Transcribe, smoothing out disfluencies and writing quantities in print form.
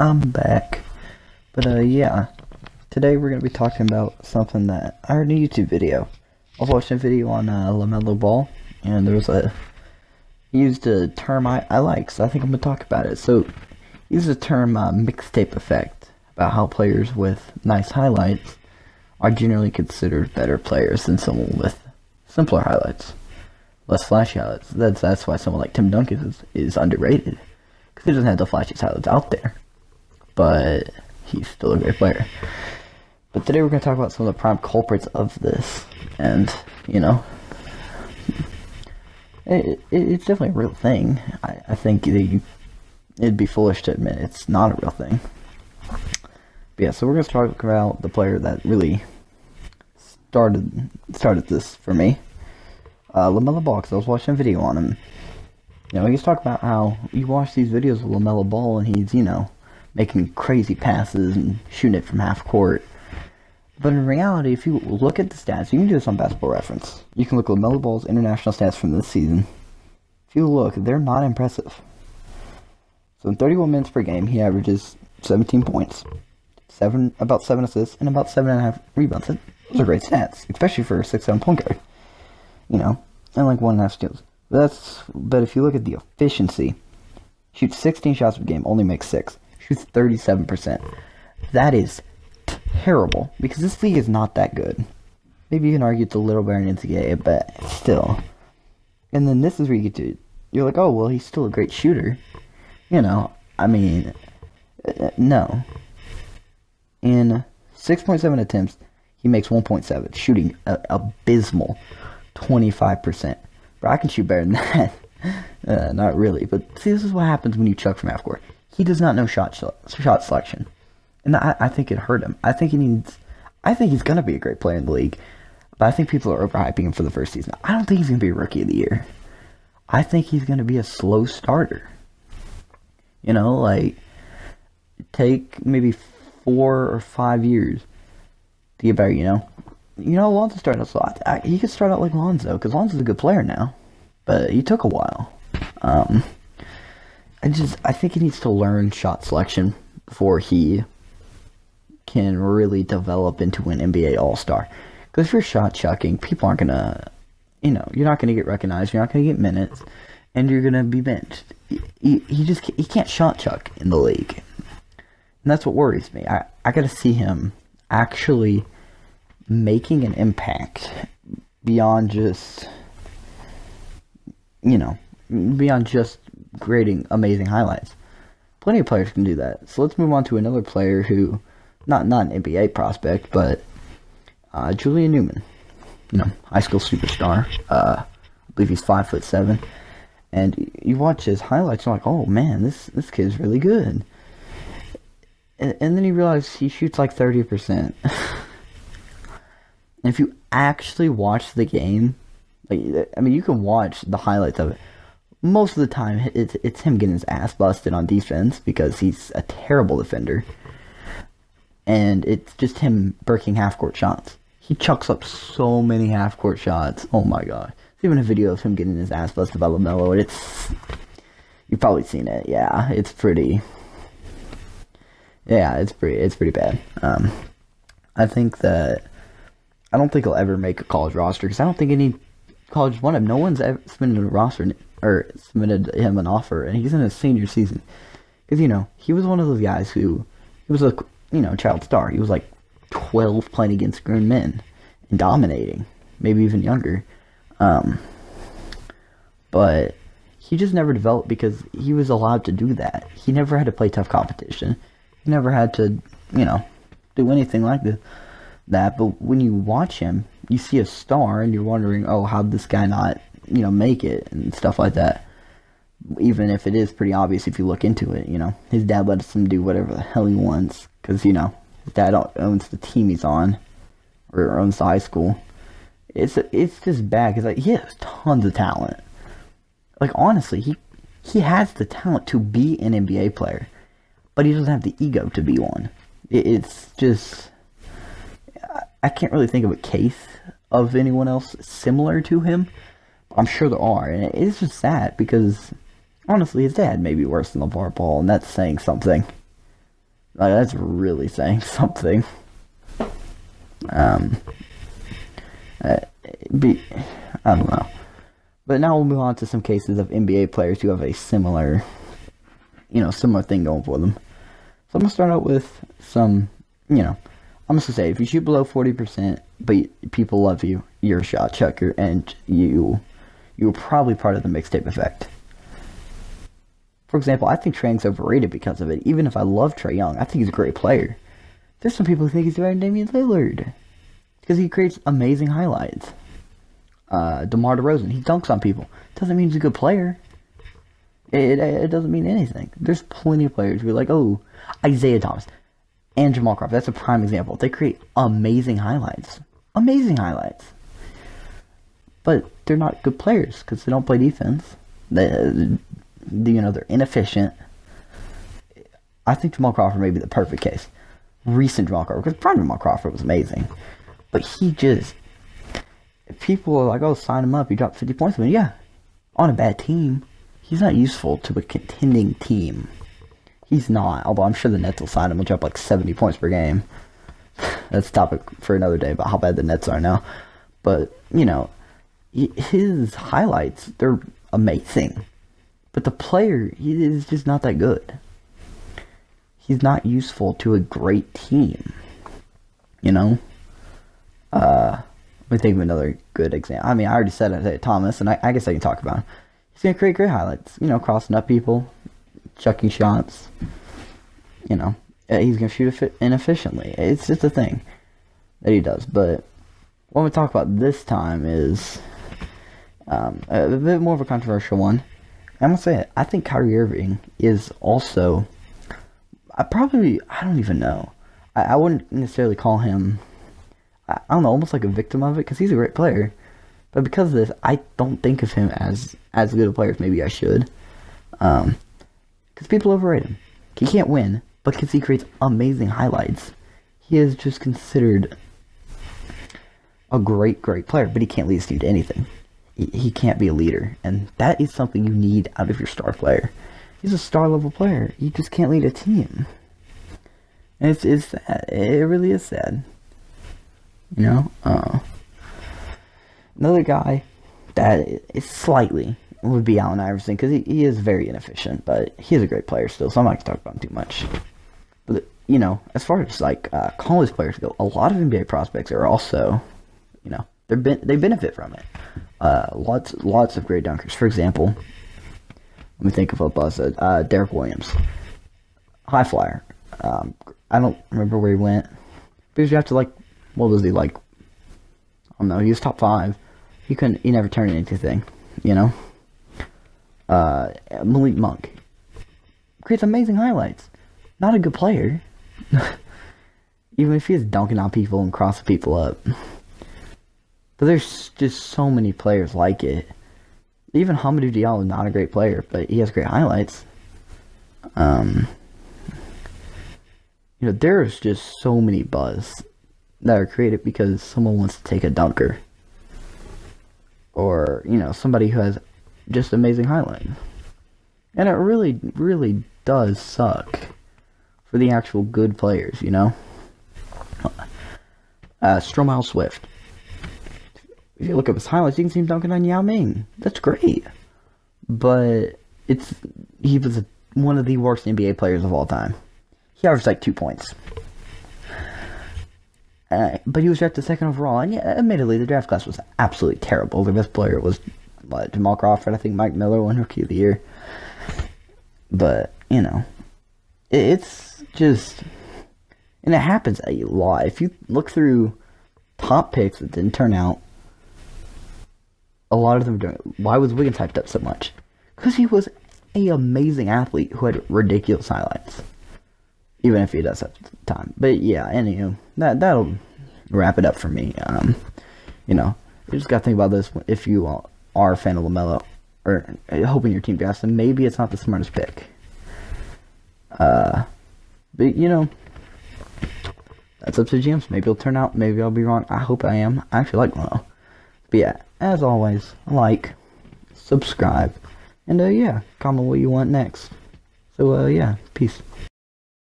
I'm back. But yeah, today we're gonna be talking about something that I heard in a YouTube video. I was watching a video on Lamell Ball, and there was he used a term I like, so I think I'm gonna talk about it. So, he used the term Mixtape Effect about how players with nice highlights are generally considered better players than someone with simpler highlights, less flashy highlights. That's why someone like Tim Duncan is underrated, because he doesn't have the flashiest highlights out there, but he's still a great player. But today we're going to talk about some of the prime culprits of this, and it's definitely a real thing. I think it'd be foolish to admit it's not a real thing. But yeah, so we're going to talk about the player that really started this for me, Lamell Ball, because I was watching a video on him. He's talking about how you watch these videos of Lamell Ball and he's, making crazy passes and shooting it from half court. But in reality, if you look at the stats, you can do this on Basketball Reference. You can look at Lamell Ball's international stats from this season. If you look, they're not impressive. So in 31 minutes per game, he averages 17 points, about 7 assists, and about 7.5 rebounds. Those are great stats, especially for a 6'7" point guard. And like 1.5 steals. But if you look at the efficiency, shoots 16 shots per game, only makes 6. Shoots 37%. That is terrible, because this league is not that good. Maybe you can argue it's a little better than NCAA, but still. And then this is where you get to, you're like, oh, well, he's still a great shooter. No. In 6.7 attempts, he makes 1.7, shooting abysmal 25%. Bro, I can shoot better than that. Not really, but see, this is what happens when you chuck from half court. He does not know shot selection, and I think it hurt him. I think he's gonna be a great player in the league, but I think people are overhyping him for the first season. I don't think he's gonna be a rookie of the year. I think he's gonna be a slow starter. Take maybe 4 or 5 years to get better. Lonzo started out slow. He could start out like Lonzo, because Lonzo's a good player now, but he took a while. I think he needs to learn shot selection before he can really develop into an NBA All-Star. Because if you're shot chucking, people aren't gonna, you're not gonna get recognized, you're not gonna get minutes, and you're gonna be benched. He can't shot chuck in the league, and that's what worries me. I gotta see him actually making an impact beyond just creating amazing highlights. Plenty of players can do that. So let's move on to another player who, not an NBA prospect, but Julian Newman. High school superstar. I believe he's 5'7", and you watch his highlights, you're like, oh man, this kid's really good. And then you realize he shoots like 30%. And if you actually watch the game, you can watch the highlights of it. Most of the time, it's him getting his ass busted on defense because he's a terrible defender. And it's just him breaking half-court shots. He chucks up so many half-court shots. Oh my god. There's even a video of him getting his ass busted by Lamell, and you've probably seen it. Yeah, it's pretty bad. I don't think he'll ever make a college roster, because I don't think any college want him. No one's ever submitted a roster or submitted him an offer, and he's in his senior season. Because, he was one of those guys he was a, child star. He was like 12 playing against grown men and dominating, maybe even younger. But he just never developed because he was allowed to do that. He never had to play tough competition. He never had to, do anything like that. But when you watch him, you see a star, and you're wondering, oh, how'd this guy not, make it, and stuff like that. Even if it is pretty obvious if you look into it, his dad lets him do whatever the hell he wants, because, his dad owns the team he's on, or owns the high school. It's just bad, because he has tons of talent. Honestly, he has the talent to be an NBA player, but he doesn't have the ego to be one. It's just, I can't really think of a case of anyone else similar to him. I'm sure there are, and it's just sad, because honestly, his dad may be worse than LeVar Ball, and that's saying something. Like, that's really saying something. Um, uh, be, I don't know. But now we'll move on to some cases of NBA players who have a similar, similar thing going for them. So I'm gonna start out with some, I'm just gonna say, if you shoot below 40%, but people love you, you're a shot checker, and you're probably part of the mixtape effect. For example, I think Trae Young's overrated because of it. Even if I love Trae Young, I think he's a great player. There's some people who think he's better than Damian Lillard because he creates amazing highlights. DeMar DeRozan, he dunks on people. Doesn't mean he's a good player. It doesn't mean anything. There's plenty of players who are like, oh, Isaiah Thomas and Jamal Crawford. That's a prime example. They create amazing highlights. Amazing highlights. But they're not good players because they don't play defense. They're inefficient. I think Jamal Crawford may be the perfect case. Recent Jamal Crawford, because prime Jamal Crawford was amazing. But people are like, oh, sign him up. He dropped 50 points. I mean, yeah, on a bad team. He's not useful to a contending team. He's not. Although I'm sure the Nets will sign him. He'll drop like 70 points per game. That's a topic for another day about how bad the Nets are now. But, his highlights, they're amazing. But the player, he is just not that good. He's not useful to a great team. Let me think of another good example. I mean, I already said Isaiah Thomas, and I guess I can talk about him. He's going to create great highlights. Crossing up people, chucking shots. He's going to shoot inefficiently. It's just a thing that he does. But what we talk about this time is a bit more of a controversial one. I'm going to say it. I think Kyrie Irving is also... I don't even know. I wouldn't necessarily call him... I don't know, almost like a victim of it, because he's a great player. But because of this, I don't think of him as good a player as maybe I should. Because people overrate him. He can't win, but because he creates amazing highlights, he is just considered a great player, but he can't lead his team to anything. He can't be a leader, and that is something you need out of your star player. He's a star-level player. He just can't lead a team. And it's sad. It really is sad. Another guy that is slightly would be Allen Iverson, because he is very inefficient, but he is a great player still, so I'm not going to talk about him too much. But, as far as, college players go, a lot of NBA prospects are also, they benefit from it. Lots of great dunkers. For example, let me think of a buzz. Derek Williams. High flyer. I don't remember where he went. But he was drafted, what was he, I don't know, he was top 5. He never turned into anything, Malik Monk. Creates amazing highlights. Not a good player. Even if he is dunking on people and crossing people up. But there's just so many players like it. Even Hamidou Diallo is not a great player, but he has great highlights. There's just so many buzz that are created because someone wants to take a dunker. Or, somebody who has just amazing highlights. And it really, really does suck for the actual good players, Stromile Swift. If you look up his highlights, you can see him dunking on Yao Ming. That's great. But he was one of the worst NBA players of all time. He averaged 2 points. But he was drafted second overall. And yeah, admittedly, the draft class was absolutely terrible. The best player was Jamal Crawford. I think Mike Miller won Rookie of the Year. But, it's just... And it happens a lot. If you look through top picks that didn't turn out, a lot of them are doing it. Why was Wiggins hyped up so much? Because he was an amazing athlete who had ridiculous highlights. Even if he does have time. But yeah, anywho, that'll wrap it up for me. You just gotta think about this if you are a fan of Lamell, or hoping your team drafts him. Maybe it's not the smartest pick. But that's up to GMs. Maybe it'll turn out. Maybe I'll be wrong. I hope I am. I actually like Lamell. But yeah, as always, subscribe, and comment what you want next. So yeah, peace.